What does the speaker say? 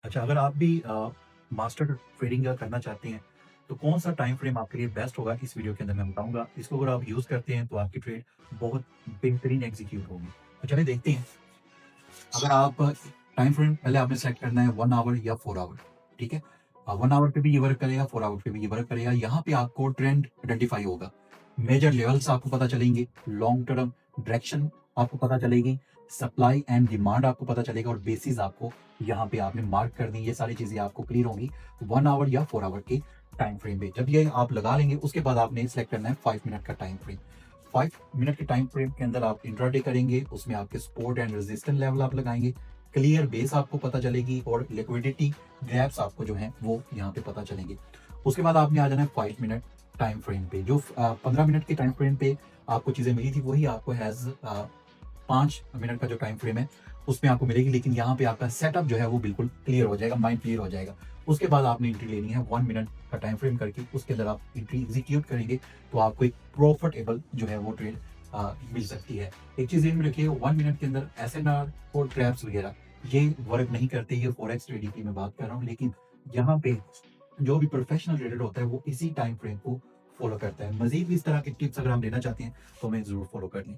अच्छा, अगर आप भी मास्टर ट्रेडिंग करना चाहते हैं, तो कौन-सा टाइम फ्रेम आपके लिए बेस्ट होगा, इस वीडियो के अंदर मैं बताऊँगा। इसको अगर आप यूज़ करते हैं, तो आपकी ट्रेड बहुत बेहतरीन एग्ज़ीक्यूट होगी। तो चलिए देखते हैं, अगर आप टाइम फ्रेम पहले आपने सेलेक्ट करना है 1 आवर या 4 आवर, ठीक है? 1 आवर पे भी ये वर्क करेगा, 4 आवर पे भी ये वर्क करेगा। यहाँ पे आपको ट्रेंड आइडेंटिफ़ाई होगा। मेजर लेवल्स आपको पता चलेंगे, लॉन्ग टर्म डायरेक्शन आपको पता चलेगी, सप्लाई एंड डिमांड आपको पता चलेगा और बेसिस आपको यहाँ पे आपने मार्क कर दी। ये सारी चीज़ें आपको क्लियर होंगी 1 आवर या 4 आवर के टाइम फ्रेम पे। जब ये आप लगा लेंगे, उसके बाद आपने सेलेक्ट करना है 5 मिनट का टाइम फ्रेम। 5 मिनट के टाइम फ्रेम के अंदर आप इंट्राडे करेंगे, उसमें आपके सपोर्ट एंड रेजिस्टेंस लेवल आप लगाएँगे, क्लियर बेस आपको पता चलेगी और लिक्विडिटी गैप्स आपको जो हैं वो यहाँ पे पता चलेंगे। उसके बाद आपने आ जाना है 5 मिनट टाइम फ्रेम पे। जो 15 मिनट के टाइम फ्रेम पे आपको चीज़ें मिली थी, वही आपको 5 मिनट का जो टाइम फ्रेम है, उसमें आपको मिलेगी, लेकिन यहाँ पे आपका सेटअप जो है वो बिल्कुल क्लियर हो जाएगा, माइंड क्लियर हो जाएगा। उसके बाद आपने एंट्री लेनी है 1 मिनट का टाइम फ्रेम करके, उसके अंदर आप एंट्री एग्जीक्यूट करेंगे, तो आपको एक प्रॉफिटेबल जो है वो ट्रेड मिल सकती है। एक चीज़ ध्यान में रखिए, 1 मिनट के अंदर एसएनआर और ट्रैप्स वगैरह ये वर्क नहीं करते। ये फॉरेक्स ट्रेडिंग की मैं बात कर रहा हूँ, लेकिन यहाँ पे जो भी प्रोफेशनल ट्रेडर होता है, वो इसी टाइम फ्रेम को फॉलो करता है। मज़ीद भी इस तरह की टिप्स अगर आप लेना चाहते हैं, तो हमें ज़रूर फॉलो कर लें।